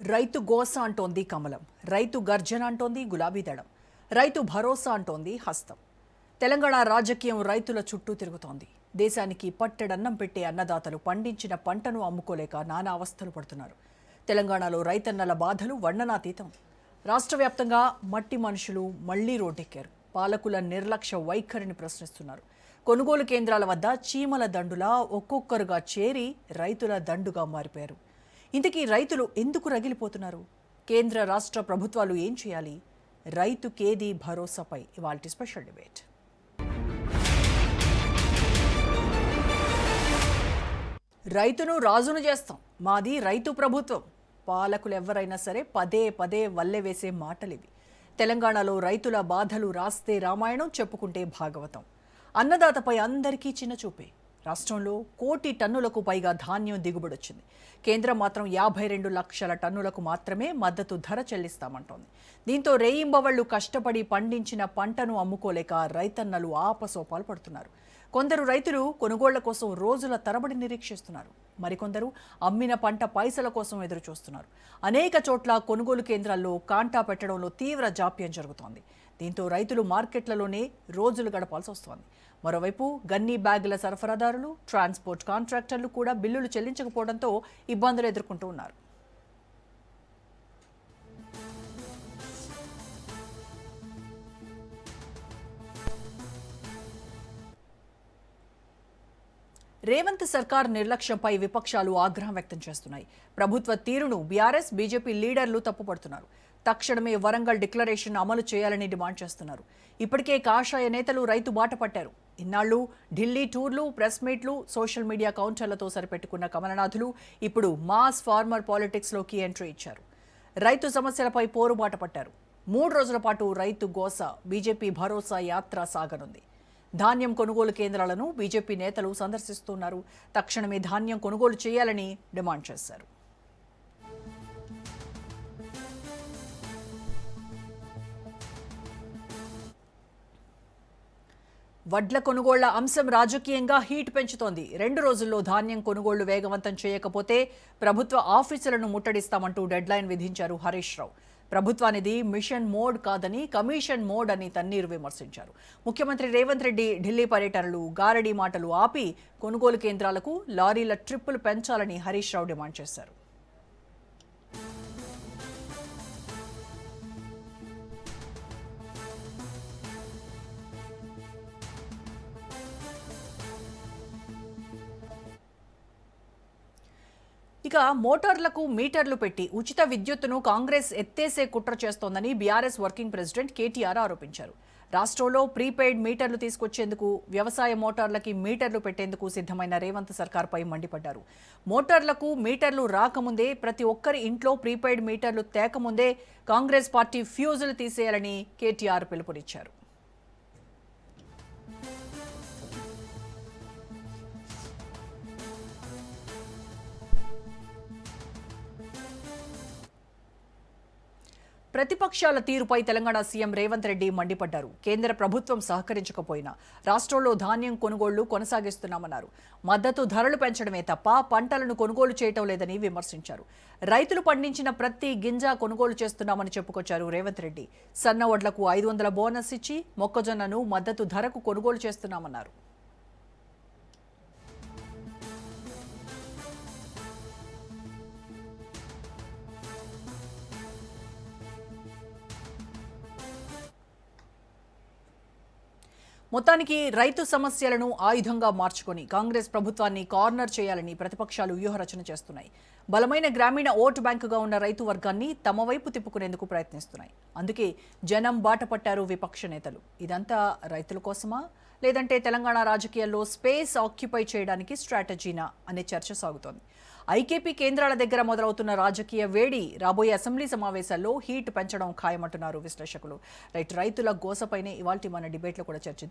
రైతు గోస అంటోంది కమలం, రైతు గర్జన అంటోంది గులాబీ దళం, రైతు భరోసా అంటోంది హస్తం. తెలంగాణ రాజకీయం రైతుల చుట్టూ తిరుగుతోంది. దేశానికి పట్టెడన్నం పెట్టే అన్నదాతలు పండించిన పంటను అమ్ముకోలేక నానా అవస్థలు పడుతున్నారు. తెలంగాణలో రైతన్నల బాధలు వర్ణనాతీతం. రాష్ట్ర వ్యాప్తంగా మట్టి మనుషులు మళ్లీ రోడ్డెక్కారు. పాలకుల నిర్లక్ష్య వైఖరిని ప్రశ్నిస్తున్నారు. కొనుగోలు కేంద్రాల వద్ద చీమల దండులా ఒక్కొక్కరుగా చేరి రైతుల దండుగా మారిపోయారు. ఇంతకీ రైతులు ఎందుకు రగిలిపోతున్నారు? కేంద్ర రాష్ట్ర ప్రభుత్వాలు ఏం చేయాలి? రైతుకేది భరోసాపై ఇవాల్టి స్పెషల్ డిబేట్. రైతును రాజును చేస్తాం, మాది రైతు ప్రభుత్వం. పాలకులు ఎవరైనా సరే పదే పదే వల్లె వేసే మాటలివి. తెలంగాణలో రైతుల బాధలు రాస్తే రామాయణం, చెప్పుకుంటే భాగవతం. అన్నదాతపై అందరికీ చిన్నచూపే. రాష్ట్రంలో 1 కోటి టన్నులకు పైగా ధాన్యం దిగుబడొచ్చింది. కేంద్రం మాత్రం 52 లక్షల టన్నులకు మాత్రమే మద్దతు ధర చెల్లిస్తామంటోంది. దీంతో రేయింబవళ్లు కష్టపడి పండించిన పంటను అమ్ముకోలేక రైతన్నలు ఆపసోపాలు పడుతున్నారు. కొందరు రైతులు కొనుగోళ్ల కోసం రోజుల తరబడి నిరీక్షిస్తున్నారు. మరికొందరు అమ్మిన పంట పైసల కోసం ఎదురు చూస్తున్నారు. అనేక చోట్ల కొనుగోలు కేంద్రాల్లో కాంటా పెట్టడంలో తీవ్ర జాప్యం జరుగుతోంది. దీంతో రైతులు మార్కెట్లలోనే రోజులు గడపాల్సి వస్తోంది. మరోవైపు గన్నీ బ్యాగుల సరఫరాదారులు, ట్రాన్స్పోర్ట్ కాంట్రాక్టర్లు కూడా బిల్లులు చెల్లించకపోవడంతో ఇబ్బందులు ఎదుర్కొంటూ ఉన్నారు. రేవంత్ సర్కార్ నిర్లక్ష్యంపై విపక్షాలు ఆగ్రహం వ్యక్తం చేస్తున్నాయి. ప్రభుత్వ తీరును బీఆర్ఎస్, బీజేపీ లీడర్లు తప్పుపడుతున్నారు. తక్షణమే వరంగల్ డిక్లరేషన్ అమలు చేయాలని డిమాండ్ చేస్తున్నారు. ఇప్పటికే కాషాయ నేతలు రైతు బాట పట్టారు. ఇన్నాళ్లు ఢిల్లీ టూర్లు, ప్రెస్ మీట్లు, సోషల్ మీడియా కౌంటర్లతో సరిపెట్టుకున్న కమలనాథులు ఇప్పుడు మాస్ ఫార్మర్ పాలిటిక్స్లోకి ఎంట్రీ ఇచ్చారు. రైతు సమస్యలపై పోరుబాట పట్టారు. 3 రోజుల పాటు రైతు గోస, బీజేపీ భరోసా యాత్ర సాగనుంది. ధాన్యం కొనుగోలు కేంద్రాలను బీజేపీ నేతలు సందర్శిస్తున్నారు. తక్షణమే ధాన్యం కొనుగోలు చేయాలని డిమాండ్ చేశారు. వడ్ల కొనుగోళ్ల అంశం రాజకీయంగా హీట్ పెంచుతోంది. 2 రోజుల్లో ధాన్యం కొనుగోళ్లు వేగవంతం చేయకపోతే ప్రభుత్వ ఆఫీసులను ముట్టడిస్తామంటూ డెడ్లైన్ విధించారు హరీష్ రావు. ప్రభుత్వానిది మిషన్ మోడ్ కాదని కమిషన్ మోడ్ అని తన్నీరు విమర్శించారు. ముఖ్యమంత్రి రేవంత్ రెడ్డి ఢిల్లీ పర్యటనలు, గారడీ మాటలు ఆపి కొనుగోలు కేంద్రాలకు లారీల ట్రిప్పులు పెంచాలని హరీష్ రావు డిమాండ్ చేశారు. ఇక మోటార్లకు మీటర్లు పెట్టి ఉచిత విద్యుత్తును కాంగ్రెస్ ఎత్తేసే కుట్ర చేస్తోందని బీఆర్ఎస్ వర్కింగ్ ప్రెసిడెంట్ కేటీఆర్ ఆరోపించారు. రాష్ట్రంలో ప్రీపెయిడ్ మీటర్లు తీసుకొచ్చేందుకు, వ్యవసాయ మోటార్లకి మీటర్లు పెట్టేందుకు సిద్ధమైన రేవంత్ సర్కార్పై మండిపడ్డారు. మోటార్లకు మీటర్లు రాకముందే, ప్రతి ఒక్కరి ఇంట్లో ప్రీపెయిడ్ మీటర్లు తేకముందే కాంగ్రెస్ పార్టీ ఫ్యూజులు తీసేయాలని కేటీఆర్ పిలుపునిచ్చారు. ప్రతిపక్షాల తీరుపై తెలంగాణ సీఎం రేవంత్ రెడ్డి మండిపడ్డారు. కేంద్ర ప్రభుత్వం సహకరించకపోయినా రాష్ట్రంలో ధాన్యం కొనుగోళ్లు కొనసాగిస్తున్నామన్నారు. మద్దతు ధరలు పెంచడమే తప్ప పంటలను కొనుగోలు చేయటం లేదని విమర్శించారు. రైతులు పండించిన ప్రతి గింజ కొనుగోలు చేస్తున్నామని చెప్పుకొచ్చారు రేవంత్ రెడ్డి. సన్న వడ్లకు 500 బోనస్ ఇచ్చి మొక్కజొన్నను మద్దతు ధరకు కొనుగోలు చేస్తున్నామన్నారు. మొత్తానికి రైతు సమస్యలను ఆయుధంగా మార్చుకొని కాంగ్రెస్ ప్రభుత్వాన్ని కార్నర్ చేయాలని ప్రతిపక్షాలు వ్యూహరచన చేస్తున్నాయి. బలమైన గ్రామీణ ఓటు బ్యాంకుగా ఉన్న రైతు వర్గాన్ని తమ వైపు తిప్పుకునేందుకు ప్రయత్నిస్తున్నాయి. అందుకే జనం బాట పట్టారు విపక్ష నేతలు. ఇదంతా రైతుల కోసమా, లేదంటే తెలంగాణ రాజకీయాల్లో స్పేస్ ఆక్యుపై చేయడానికి స్ట్రాటజీనా అనే చర్చ సాగుతోంది. ఐకేపీ కేంద్రాల దగ్గర మొదలవుతున్న రాజకీయ వేడి రాబోయే అసెంబ్లీ సమావేశాల్లో హీట్ పెంచడం ఖాయమంటున్నారు విశ్లేషకులు. రైతుల గోసపైనే ఇవాల్టి మన డిబేట్లో కూడా చర్చిద్దాం.